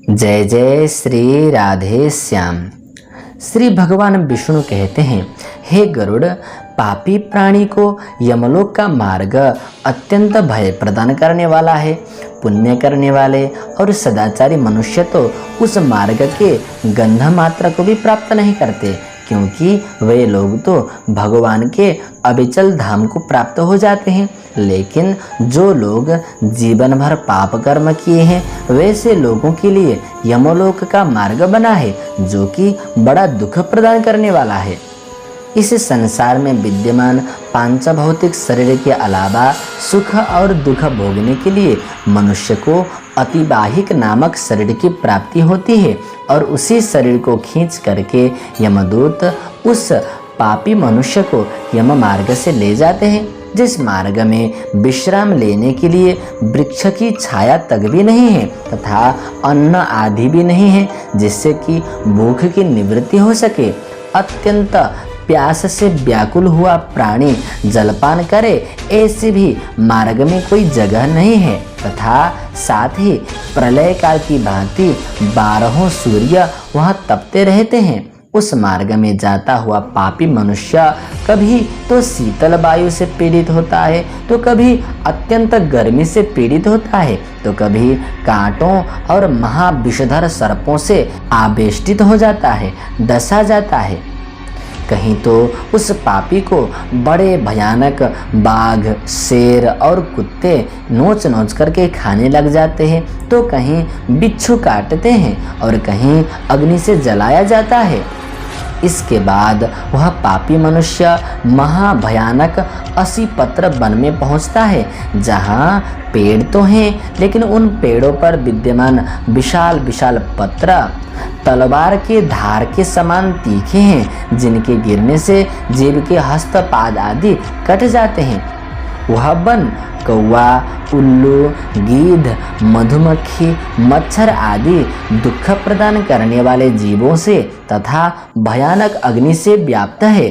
जय जय श्री राधे श्याम। श्री भगवान विष्णु कहते हैं, हे गरुड़, पापी प्राणी को यमलोक का मार्ग अत्यंत भय प्रदान करने वाला है। पुण्य करने वाले और सदाचारी मनुष्य तो उस मार्ग के गंध मात्र को भी प्राप्त नहीं करते, क्योंकि वे लोग तो भगवान के अविचल धाम को प्राप्त हो जाते हैं। लेकिन जो लोग जीवन भर पाप कर्म किए हैं, वैसे लोगों के लिए यमलोक का मार्ग बना है, जो कि बड़ा दुख प्रदान करने वाला है। इस संसार में विद्यमान पांच भौतिक शरीर के अलावा सुख और दुख भोगने के लिए मनुष्य को अतिवाहिक नामक शरीर की प्राप्ति होती है, और उसी शरीर को खींच करके यमदूत उस पापी मनुष्य को यम मार्ग से ले जाते हैं, जिस मार्ग में विश्राम लेने के लिए वृक्ष की छाया तक भी नहीं है तथा अन्न आदि भी नहीं है, जिससे कि भूख की निवृत्ति हो सके। अत्यंत प्यास से व्याकुल हुआ प्राणी जलपान करे, ऐसे भी मार्ग में कोई जगह नहीं है, तथा साथ ही प्रलय काल की भांति 12 सूर्य वहाँ तपते रहते हैं। उस मार्ग में जाता हुआ पापी मनुष्य कभी तो शीतल वायु से पीड़ित होता है, तो कभी अत्यंत गर्मी से पीड़ित होता है, तो कभी कांटों और महाविषधर सर्पों से आवेष्टित हो जाता है, डसा जाता है। कहीं तो उस पापी को बड़े भयानक बाघ, शेर और कुत्ते नोच नोच करके खाने लग जाते हैं, तो कहीं बिच्छू काटते हैं और कहीं अग्नि से जलाया जाता है। इसके बाद वह पापी मनुष्य महाभयानक असीपत्र वन में पहुंचता है, जहां पेड़ तो हैं, लेकिन उन पेड़ों पर विद्यमान विशाल विशाल पत्र तलवार के धार के समान तीखे हैं, जिनके गिरने से जीव के हस्त पाद आदि कट जाते हैं। वह वन कौवा, उल्लू, गीध, मधुमक्खी, मच्छर आदि दुख प्रदान करने वाले जीवों से तथा भयानक अग्नि से व्याप्त है।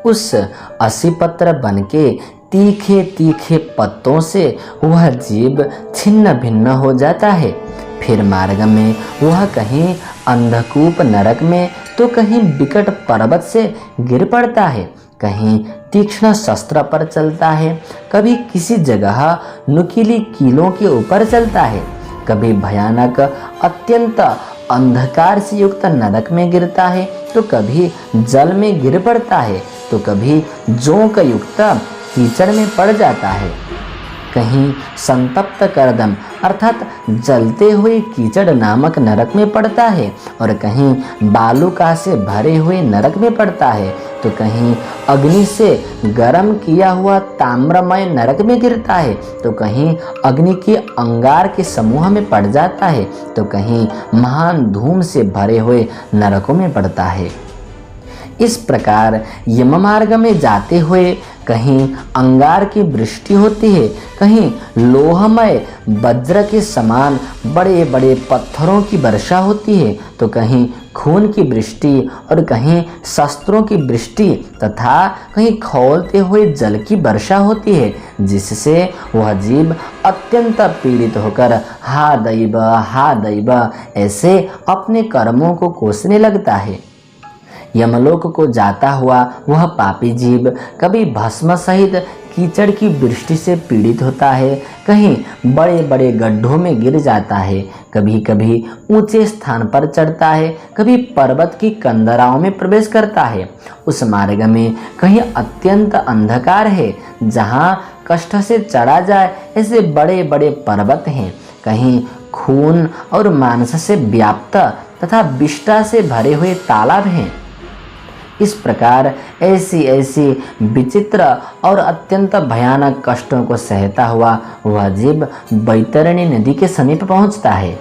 उस असीपत्र वन के तीखे तीखे पत्तों से वह जीव छिन्न भिन्न हो जाता है। फिर मार्ग में वह कहीं अंधकूप नरक में, तो कहीं विकट पर्वत से गिर पड़ता है, कहीं तीक्ष्ण शस्त्र पर चलता है, कभी किसी जगह नुकीली कीलों के ऊपर चलता है, कभी भयानक अत्यंत अंधकार से युक्त नरक में गिरता है, तो कभी जल में गिर पड़ता है, तो कभी जोंक युक्त कीचड़ में पड़ जाता है, कहीं संतप्त करदम अर्थात जलते हुए कीचड़ नामक नरक में पड़ता है, और कहीं बालूका से भरे हुए नरक में पड़ता है, तो कहीं अग्नि से गर्म किया हुआ ताम्रमय नरक में गिरता है, तो कहीं अग्नि के अंगार के समूह में पड़ जाता है, तो कहीं महान धूम से भरे हुए नरकों में पड़ता है। इस प्रकार यम मार्ग में जाते हुए कहीं अंगार की वृष्टि होती है, कहीं लोहमय वज्र के समान बड़े बड़े पत्थरों की वर्षा होती है, तो कहीं खून की वृष्टि और कहीं शस्त्रों की वृष्टि तथा कहीं खौलते हुए जल की वर्षा होती है, जिससे वह जीव अत्यंत पीड़ित होकर हा दैव ऐसे अपने कर्मों को कोसने लगता है। यमलोक को जाता हुआ वह पापी जीव कभी भस्म सहित कीचड़ की वृष्टि से पीड़ित होता है, कहीं बड़े बड़े गड्ढों में गिर जाता है, कभी कभी ऊंचे स्थान पर चढ़ता है, कभी पर्वत की कंदराओं में प्रवेश करता है। उस मार्ग में कहीं अत्यंत अंधकार है, जहां कष्ट से चढ़ा जाए ऐसे बड़े बड़े पर्वत हैं, कहीं खून और मांस से व्याप्त तथा विष्ठा से भरे हुए तालाब हैं। इस प्रकार ऐसी ऐसी विचित्र और अत्यंत भयानक कष्टों को सहता हुआ वह जीव बैतरणी नदी के समीप पहुंचता है।